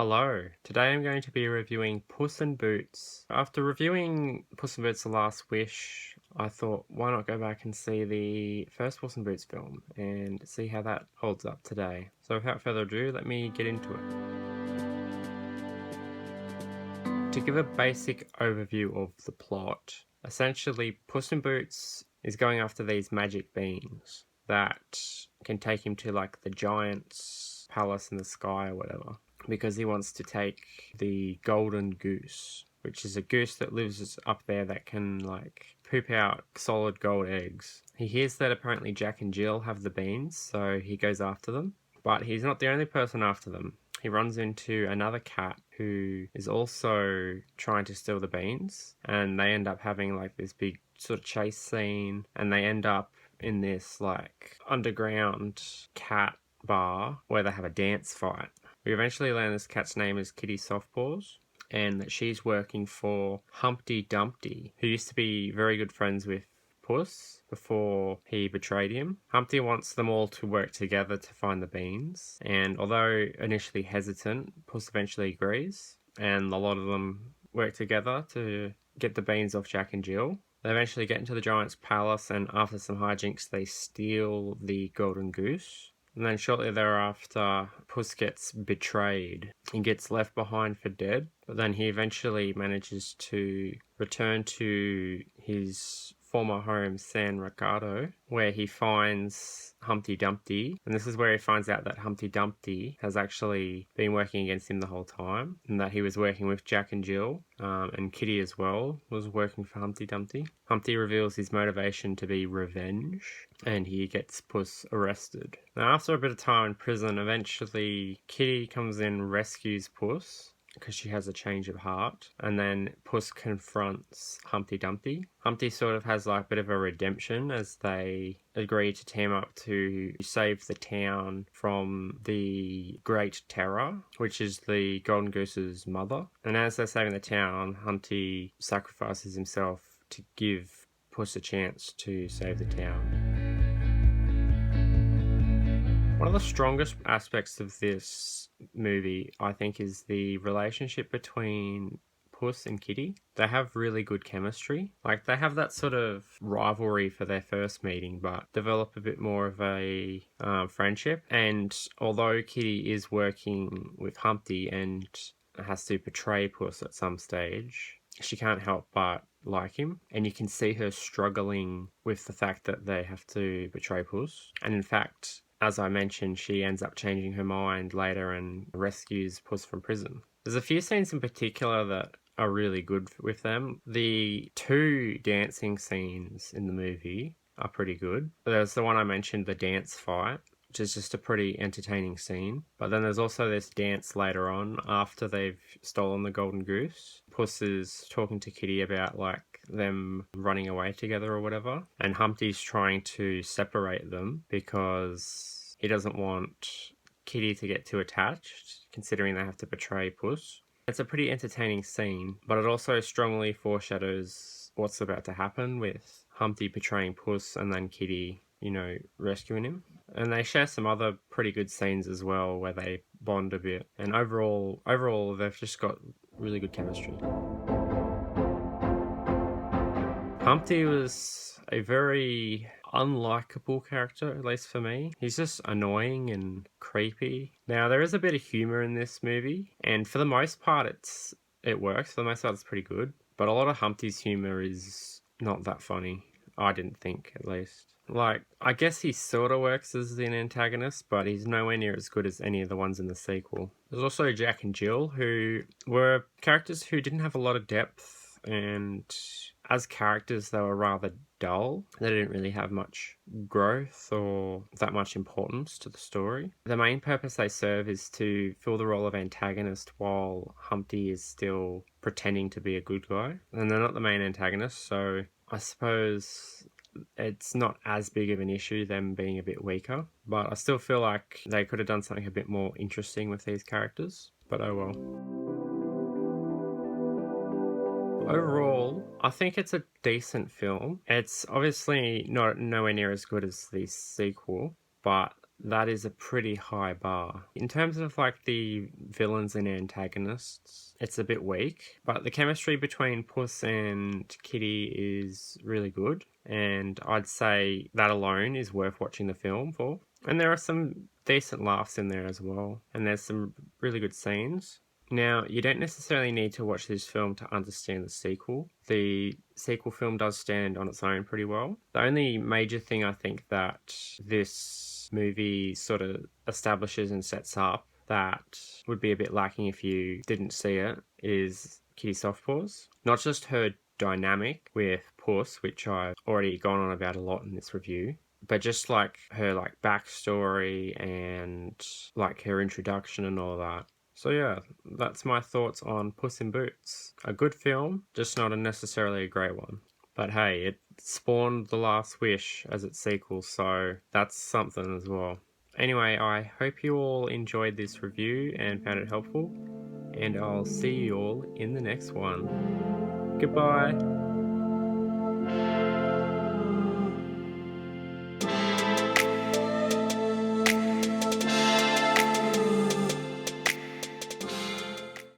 Hello, today I'm going to be reviewing Puss in Boots. After reviewing Puss in Boots The Last Wish, I thought why not go back and see the first Puss in Boots film and see how that holds up today. So without further ado, let me get into it. To give a basic overview of the plot, essentially Puss in Boots is going after these magic beans that can take him to like the giant's palace in the sky or whatever, because he wants to take the golden goose, which is a goose that lives up there that can like poop out solid gold eggs. He hears that apparently Jack and Jill have the beans, so he goes after them. But he's not the only person after them. He runs into another cat who is also trying to steal the beans, and they end up having like this big sort of chase scene, and they end up in this like underground cat bar where they have a dance fight. We eventually learn this cat's name is Kitty Softpaws, and that she's working for Humpty Dumpty, who used to be very good friends with Puss before he betrayed him. Humpty wants them all to work together to find the beans, and although initially hesitant, Puss eventually agrees, and a lot of them work together to get the beans off Jack and Jill. They eventually get into the giant's palace, and after some hijinks, they steal the golden goose. And then shortly thereafter, Puss gets betrayed and gets left behind for dead. But then he eventually manages to return to his former home, San Ricardo, where he finds Humpty Dumpty. And this is where he finds out that Humpty Dumpty has actually been working against him the whole time, and that he was working with Jack and Jill, and Kitty as well was working for Humpty Dumpty. Humpty reveals his motivation to be revenge, and he gets Puss arrested. Now, after a bit of time in prison, eventually Kitty comes in, rescues Puss, because she has a change of heart, and then Puss confronts Humpty Dumpty. Humpty sort of has like a bit of a redemption as they agree to team up to save the town from the Great Terror, which is the Golden Goose's mother. And as they're saving the town, Humpty sacrifices himself to give Puss a chance to save the town. One of the strongest aspects of this movie, I think, is the relationship between Puss and Kitty. They have really good chemistry. Like, they have that sort of rivalry for their first meeting, but develop a bit more of a friendship. And although Kitty is working with Humpty and has to betray Puss at some stage, she can't help but like him, and you can see her struggling with the fact that they have to betray Puss. And in fact, as I mentioned, she ends up changing her mind later and rescues Puss from prison. There's a few scenes in particular that are really good with them. The two dancing scenes in the movie are pretty good. There's the one I mentioned, the dance fight, which is just a pretty entertaining scene. But then there's also this dance later on after they've stolen the golden goose. Puss is talking to Kitty about like them running away together or whatever, and Humpty's trying to separate them because he doesn't want Kitty to get too attached, considering they have to betray Puss. It's a pretty entertaining scene, but it also strongly foreshadows what's about to happen with Humpty betraying Puss and then Kitty, rescuing him. And they share some other pretty good scenes as well where they bond a bit. And overall, they've just got really good chemistry. Humpty was a very unlikable character, at least for me. He's just annoying and creepy. Now, there is a bit of humour in this movie, and for the most part, it works. For the most part, it's pretty good. But a lot of Humpty's humour is not that funny. I didn't think, at least. Like, I guess he sort of works as an antagonist, but he's nowhere near as good as any of the ones in the sequel. There's also Jack and Jill, who were characters who didn't have a lot of depth, and as characters, they were rather dull. They didn't really have much growth or that much importance to the story. The main purpose they serve is to fill the role of antagonist while Humpty is still pretending to be a good guy. And they're not the main antagonist, so I suppose it's not as big of an issue, them being a bit weaker. But I still feel like they could have done something a bit more interesting with these characters. But oh well. Overall, I think it's a decent film. It's obviously nowhere near as good as the sequel, but that is a pretty high bar. In terms of like the villains and antagonists, it's a bit weak, but the chemistry between Puss and Kitty is really good, and I'd say that alone is worth watching the film for. And there are some decent laughs in there as well, and there's some really good scenes. Now, you don't necessarily need to watch this film to understand the sequel. The sequel film does stand on its own pretty well. The only major thing I think that this movie sort of establishes and sets up that would be a bit lacking if you didn't see it is Kitty Softpaws. Not just her dynamic with Puss, which I've already gone on about a lot in this review, but just like her like backstory and like her introduction and all that. So yeah, that's my thoughts on Puss in Boots. A good film, just not necessarily a great one. But hey, it spawned The Last Wish as its sequel, so that's something as well. Anyway, I hope you all enjoyed this review and found it helpful, and I'll see you all in the next one. Goodbye!